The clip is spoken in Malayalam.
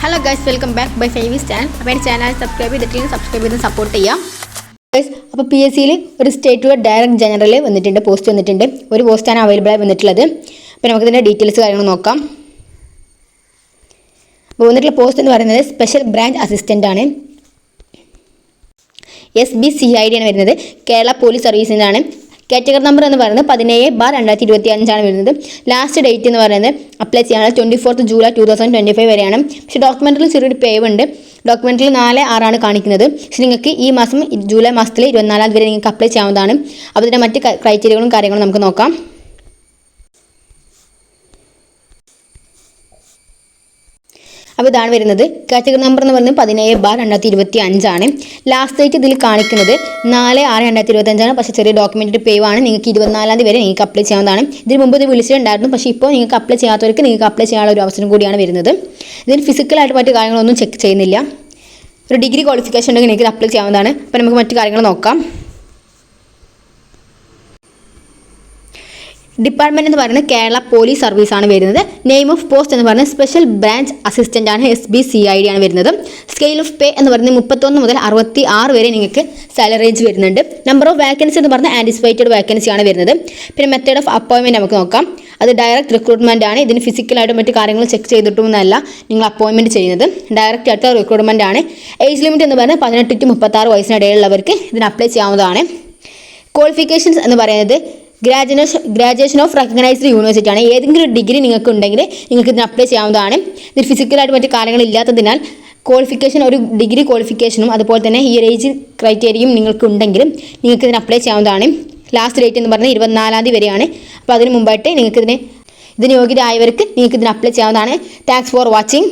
Hello guys, welcome back by ഫേവീസ് ചാനൽ. അപ്പോൾ എൻ്റെ ചാനൽ സബ്സ്ക്രൈബ് ചെയ്ത് സപ്പോർട്ട് ചെയ്യാം ഗൈസ്. അപ്പോൾ PSCയിൽ ഒരു സ്റ്റേറ്റ് ഡയറക്ട് ജനറൽ വന്നിട്ടുണ്ട്, പോസ്റ്റ് വന്നിട്ടുണ്ട്. ഒരു പോസ്റ്റാണ് അവൈലബിൾ ആയി വന്നിട്ടുള്ളത്. അപ്പോൾ നമുക്കിതിൻ്റെ ഡീറ്റെയിൽസ് കാര്യങ്ങൾ നോക്കാം. അപ്പോൾ വന്നിട്ടുള്ള പോസ്റ്റ് എന്ന് പറയുന്നത് സ്പെഷ്യൽ ബ്രാഞ്ച് അസിസ്റ്റൻ്റ് ആണ്. SBCID ആണ് വരുന്നത്. കേരള പോലീസ് സർവീസിനാണ്. കാറ്റഗറി നമ്പർ എന്ന് പറയുന്നത് 17/2025 ആണ് വരുന്നത്. ലാസ്റ്റ് ഡേറ്റ് എന്ന് പറയുന്നത് അപ്ലൈ ചെയ്യാനുള്ള 24 ജൂലൈ 2025 വരെയാണ്. പക്ഷേ ഡോക്യുമെൻറ്റിൽ ചെറിയൊരു പേവ് ഉണ്ട്. ഡോക്യുമെൻറ്റിൽ 4/6 കാണിക്കുന്നത്. പക്ഷേ നിങ്ങൾക്ക് ഈ മാസം ജൂലൈ മാസത്തിൽ 24 വരെ നിങ്ങൾക്ക് അപ്ലൈ ചെയ്യാവുന്നതാണ്. അപ്പോൾ ഇതിൻ്റെ മറ്റ് ക്രൈറ്റീരിയകളും കാര്യങ്ങളും നമുക്ക് നോക്കാം. അപ്പോൾ ഇതാണ് വരുന്നത്. കാറ്റഗറി നമ്പർ എന്ന് പറയുന്നത് 17/2025 ആണ്. ലാസ്റ്റ് ഡേറ്റ് ഇതിൽ കാണിക്കുന്നത് 4/6/2025 ആണ്. പക്ഷേ ചെറിയ ഡോക്യുമെൻറ്റ് പേവ് ആണ്. നിങ്ങൾക്ക് 24 വരെ നിങ്ങൾക്ക് അപ്ലൈ ചെയ്യാവുന്നതാണ്. ഇതിന് മുമ്പ് ഇത് വിളിച്ചിട്ടുണ്ടായിരുന്നു. പക്ഷേ ഇപ്പോൾ നിങ്ങൾക്ക് അപ്ലൈ ചെയ്യാത്തവർക്ക് നിങ്ങൾക്ക് അപ്ലൈ ചെയ്യാനുള്ള ഒരു അവസരം കൂടിയാണ് വരുന്നത്. ഇതിന് ഫിസിക്കലായിട്ട് മറ്റു കാര്യങ്ങളൊന്നും ചെക്ക് ചെയ്യുന്നില്ല. ഒരു ഡിഗ്രി ക്വാളിഫിക്കേഷൻ ഉണ്ടെങ്കിൽ നിങ്ങൾക്ക് അപ്ലൈ ചെയ്യാവുന്നതാണ്. അപ്പോൾ നമുക്ക് മറ്റു കാര്യങ്ങൾ നോക്കാം. ഡിപ്പാർട്ട്മെൻറ്റ് എന്ന് പറയുന്നത് കേരള പോലീസ് സർവീസ് ആണ് വരുന്നത്. നെയിം ഓഫ് പോസ്റ്റ് എന്ന് പറയുന്നത് സ്പെഷ്യൽ ബ്രാഞ്ച് അസിസ്റ്റൻ്റ് ആണ്. SBCID ആണ് വരുന്നത്. സ്കെയിൽ ഓഫ് പേ എന്ന് പറയുന്നത് 31 മുതൽ 66 വരെ നിങ്ങൾക്ക് സാലറി റേഞ്ച് വരുന്നുണ്ട്. നമ്പർ ഓഫ് വാക്കൻസി എന്ന് പറഞ്ഞാൽ ആൻറ്റിസിപ്പേറ്റഡ് വാക്കൻസി ആണ് വരുന്നത്. പിന്നെ മെത്തേഡ് ഓഫ് അപ്പോയിൻമെൻറ്റ് നമുക്ക് നോക്കാം. അത് ഡയറക്റ്റ് റിക്രൂട്ട്മെൻറ്റ് ആണ്. ഇതിന് ഫിസിക്കലായിട്ട് മറ്റു കാര്യങ്ങൾ ചെക്ക് ചെയ്തിട്ടൊന്നുമല്ല നിങ്ങൾ അപ്പോയിൻമെൻറ്റ് ചെയ്യുന്നത്. ഡയറക്റ്റ് ആയിട്ട് റിക്രൂട്ട്മെൻറ്റ് ആണ്. ഏജ് ലിമിറ്റ് എന്ന് പറയുന്നത് 18 to 36 വയസ്സിനിടയിലുള്ളവർക്ക് ഇതിന് അപ്ലൈ ചെയ്യാവുന്നതാണ്. ക്വാളിഫിക്കേഷൻസ് എന്ന് പറയുന്നത് ഗ്രാജുവേഷൻ ഓഫ് റെക്കഗ്നൈസ്ഡ് യൂണിവേഴ്സിറ്റി ആണ്. ഏതെങ്കിലും ഡിഗ്രി നിങ്ങൾക്ക് ഉണ്ടെങ്കിൽ നിങ്ങൾക്ക് ഇതിന് അപ്ലൈ ചെയ്യാവുന്നതാണ്. ഇതിൽ ഫിസിക്കലായിട്ട് മറ്റു കാര്യങ്ങളില്ലാത്തതിനാൽ ക്വാളിഫിക്കേഷൻ ഒരു ഡിഗ്രി ക്വാളിഫിക്കേഷനും അതുപോലെ തന്നെ ഈ ഏജ് ക്രൈറ്റീരിയയും നിങ്ങൾക്ക് ഉണ്ടെങ്കിലും നിങ്ങൾക്ക് ഇതിന് അപ്ലൈ ചെയ്യാവുന്നതാണ്. ലാസ്റ്റ് ഡേറ്റ് എന്ന് പറഞ്ഞാൽ 24 വരെയാണ്. അപ്പോൾ അതിന് മുമ്പായിട്ട് ഇതിന് യോഗ്യരായവർക്ക് നിങ്ങൾക്ക് ഇതിന് അപ്ലൈ ചെയ്യാവുന്നതാണ്. Thanks for watching.